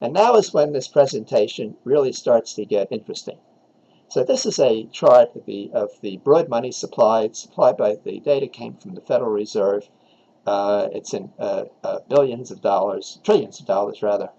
And now is when this presentation really starts to get interesting. So this is a chart of the broad money supply. Supplied by the data came from the Federal Reserve. It's in billions of dollars, trillions of dollars rather.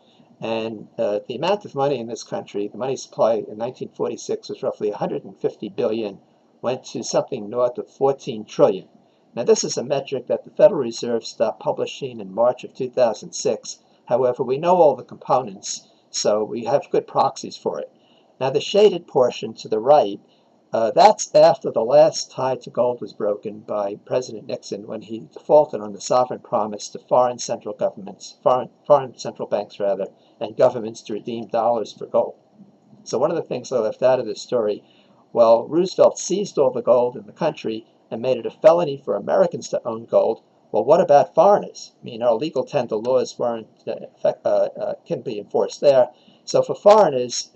And the amount of money in this country, the money supply in 1946 was roughly 150 billion, went to something north of 14 trillion. Now this is a metric that the Federal Reserve stopped publishing in March of 2006. However, we know all the components, so we have good proxies for it. Now the shaded portion to the right, that's after the last tie to gold was broken by President Nixon when he defaulted on the sovereign promise to foreign central governments, foreign central banks rather, and governments to redeem dollars for gold. So one of the things I left out of this story, well, Roosevelt seized all the gold in the country and made it a felony for Americans to own gold. Well, what about foreigners? I mean, our legal tender laws couldn't be enforced there. So for foreigners,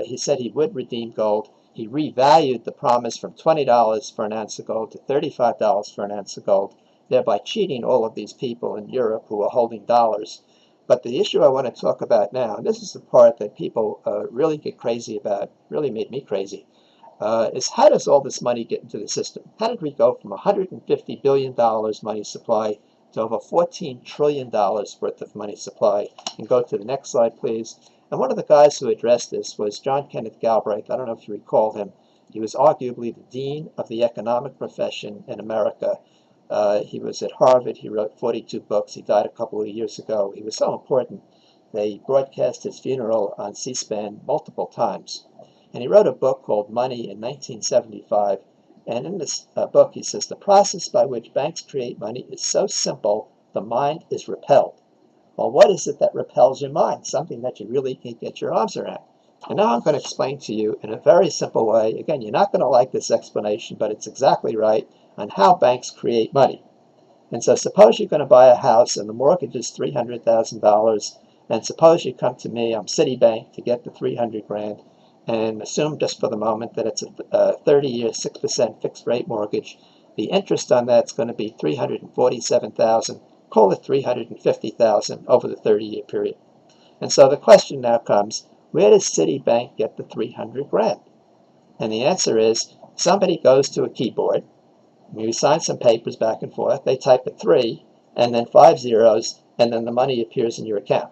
he said he would redeem gold. He revalued the promise from $20 for an ounce of gold to $35 for an ounce of gold, thereby cheating all of these people in Europe who were holding dollars. But the issue I want to talk about now, and this is the part that people really get crazy about, really made me crazy, is how does all this money get into the system? How did we go from $150 billion money supply to over $14 trillion worth of money supply? And go to the next slide, please. And one of the guys who addressed this was John Kenneth Galbraith. I don't know if you recall him. He was arguably the dean of the economic profession in America. He was at Harvard. He wrote 42 books. He died a couple of years ago. He was so important, they broadcast his funeral on C-SPAN multiple times. And he wrote a book called Money in 1975. And in this book, he says, the process by which banks create money is so simple, the mind is repelled. Well, what is it that repels your mind? Something that you really can't get your arms around. And now I'm going to explain to you in a very simple way. Again, you're not going to like this explanation, but it's exactly right on how banks create money. And so suppose you're going to buy a house and the mortgage is $300,000. And suppose you come to me, I'm Citibank, to get the 300 grand. And assume just for the moment that it's a 30-year, 6% fixed rate mortgage. The interest on that's going to be $347,000. Call it $350,000 over the 30-year period. And so the question now comes, where does Citibank get the 300 grand? And the answer is, somebody goes to a keyboard, you sign some papers back and forth, they type a 3, and then 5 zeros, and then the money appears in your account.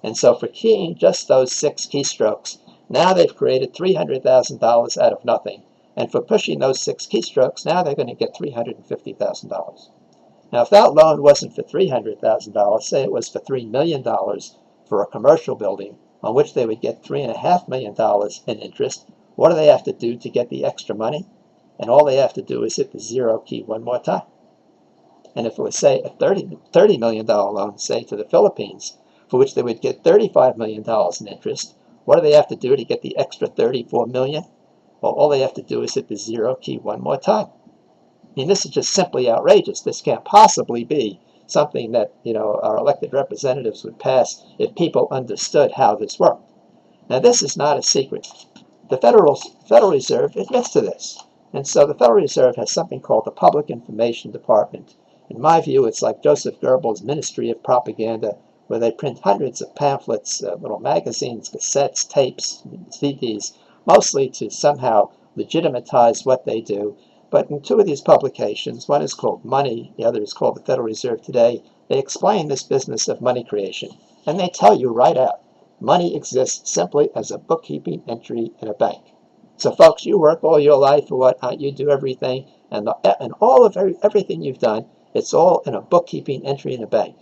And so for keying just those 6 keystrokes, now they've created $300,000 out of nothing. And for pushing those 6 keystrokes, now they're going to get $350,000. Now, if that loan wasn't for $300,000, say it was for $3 million for a commercial building on which they would get $3.5 million in interest, what do they have to do to get the extra money? And all they have to do is hit the 0 key one more time. And if it was, say, a $30 million loan, say, to the Philippines, for which they would get $35 million in interest, what do they have to do to get the extra $34 million? Well, all they have to do is hit the 0 key one more time. I mean, this is just simply outrageous. This can't possibly be something that, our elected representatives would pass if people understood how this worked. Now, this is not a secret. The Federal Reserve admits to this. And so the Federal Reserve has something called the Public Information Department. In my view, it's like Joseph Goebbels' Ministry of Propaganda, where they print hundreds of pamphlets, little magazines, cassettes, tapes, CDs, mostly to somehow legitimatize what they do. But in 2 of these publications, one is called Money, the other is called the Federal Reserve Today, they explain this business of money creation. And they tell you right out, money exists simply as a bookkeeping entry in a bank. So folks, you work all your life or whatnot, you do everything, and all of everything you've done, it's all in a bookkeeping entry in a bank.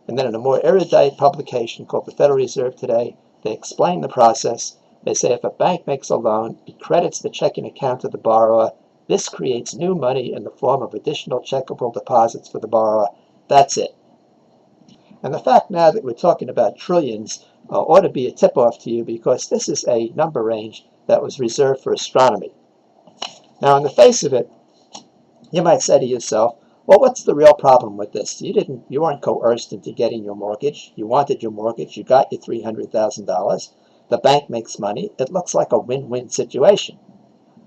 And then in a more erudite publication called the Federal Reserve Today, they explain the process. They say if a bank makes a loan, it credits the checking account of the borrower. This creates new money in the form of additional checkable deposits for the borrower. That's it. And the fact now that we're talking about trillions ought to be a tip-off to you, because this is a number range that was reserved for astronomy. Now, on the face of it, you might say to yourself, well, what's the real problem with this? You weren't coerced into getting your mortgage. You wanted your mortgage. You got your $300,000. The bank makes money. It looks like a win-win situation.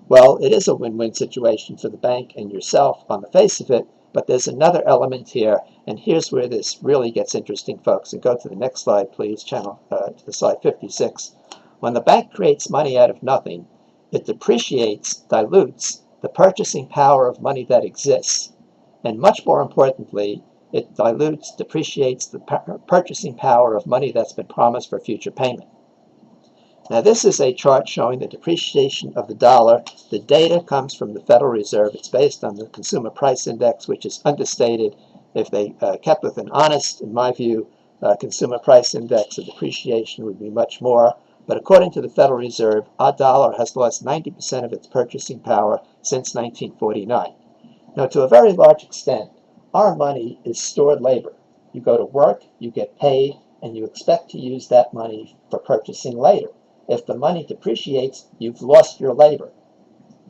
Well, it is a win-win situation for the bank and yourself on the face of it, But there's another element here, and here's where this really gets interesting, folks. And go to the next slide, please, to the slide 56. When the bank creates money out of nothing, it depreciates, dilutes the purchasing power of money that exists. And much more importantly, it dilutes, depreciates the purchasing power of money that's been promised for future payment. Now, this is a chart showing the depreciation of the dollar. The data comes from the Federal Reserve. It's based on the Consumer Price Index, which is understated. If they kept with an honest, in my view, Consumer Price Index, the depreciation would be much more. But according to the Federal Reserve, our dollar has lost 90% of its purchasing power since 1949. Now, to a very large extent, our money is stored labor. You go to work, you get paid, and you expect to use that money for purchasing later. If the money depreciates, you've lost your labor.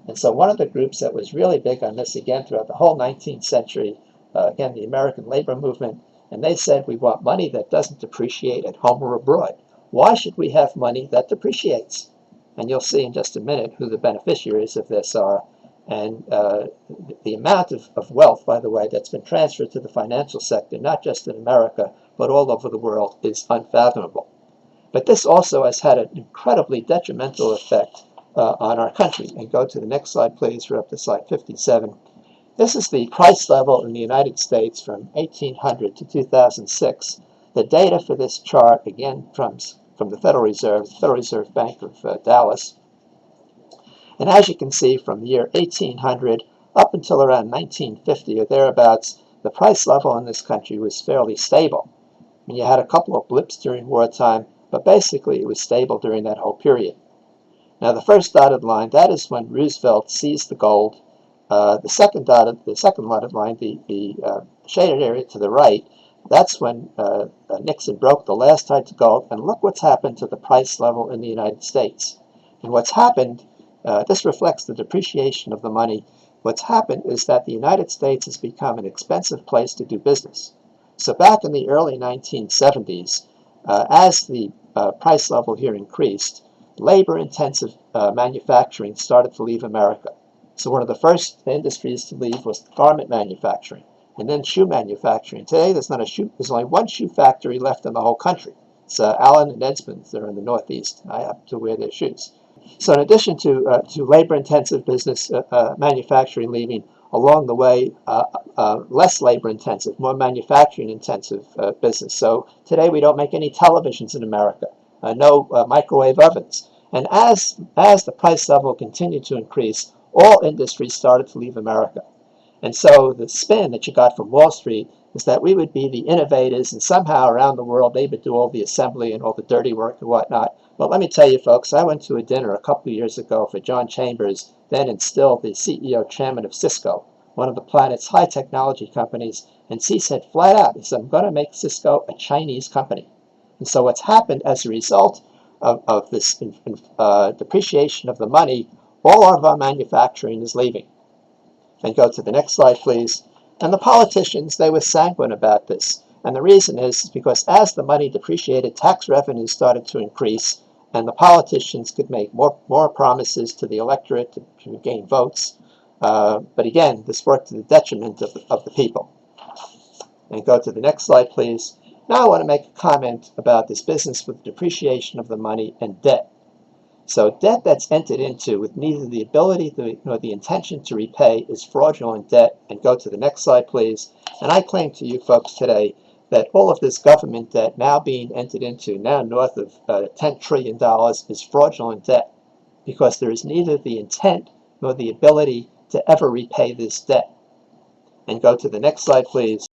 And so one of the groups that was really big on this, again, throughout the whole 19th century, again, the American labor movement, and they said we want money that doesn't depreciate at home or abroad. Why should we have money that depreciates? And you'll see in just a minute who the beneficiaries of this are. And the amount of wealth, by the way, that's been transferred to the financial sector, not just in America, but all over the world, is unfathomable. But this also has had an incredibly detrimental effect on our country. And go to the next slide, please. We're up to slide 57. This is the price level in the United States from 1800 to 2006. The data for this chart, again, comes from the Federal Reserve Bank of Dallas. And as you can see, from the year 1800 up until around 1950 or thereabouts, the price level in this country was fairly stable. I mean, you had a couple of blips during wartime, but basically it was stable during that whole period. Now, the first dotted line, that is when Roosevelt seized the gold. The second dotted line, the shaded area to the right, that's when Nixon broke the last tie to gold. And look what's happened to the price level in the United States. And what's happened, this reflects the depreciation of the money. What's happened is that the United States has become an expensive place to do business. So back in the early 1970s, as the price level here increased, labor-intensive manufacturing started to leave America. So one of the first industries to leave was garment manufacturing, and then shoe manufacturing. Today, there's only one shoe factory left in the whole country. It's Allen and Edsmonds. They're in the Northeast. I happen to wear their shoes. So in addition to labor-intensive business manufacturing leaving, along the way, less labor-intensive, more manufacturing-intensive business. So today we don't make any televisions in America, no microwave ovens. And as the price level continued to increase, all industries started to leave America. And so the spin that you got from Wall Street is that we would be the innovators, and somehow around the world they would do all the assembly and all the dirty work and whatnot. But let me tell you, folks, I went to a dinner a couple of years ago for John Chambers, then and still the CEO chairman of Cisco, one of the planet's high technology companies, and he said flat out, he said, I'm going to make Cisco a Chinese company. And so what's happened as a result of this depreciation of the money, all of our manufacturing is leaving. And go to the next slide, please. And the politicians, they were sanguine about this. And the reason is because as the money depreciated, tax revenues started to increase, and the politicians could make more promises to the electorate to gain votes. But again, this worked to the detriment of the people. And go to the next slide, please. Now I want to make a comment about this business with depreciation of the money and debt. So debt that's entered into with neither the ability nor the intention to repay is fraudulent debt. And go to the next slide, please. And I claim to you folks today that all of this government debt now being entered into, now north of $10 trillion, is fraudulent debt because there is neither the intent nor the ability to ever repay this debt. And go to the next slide, please.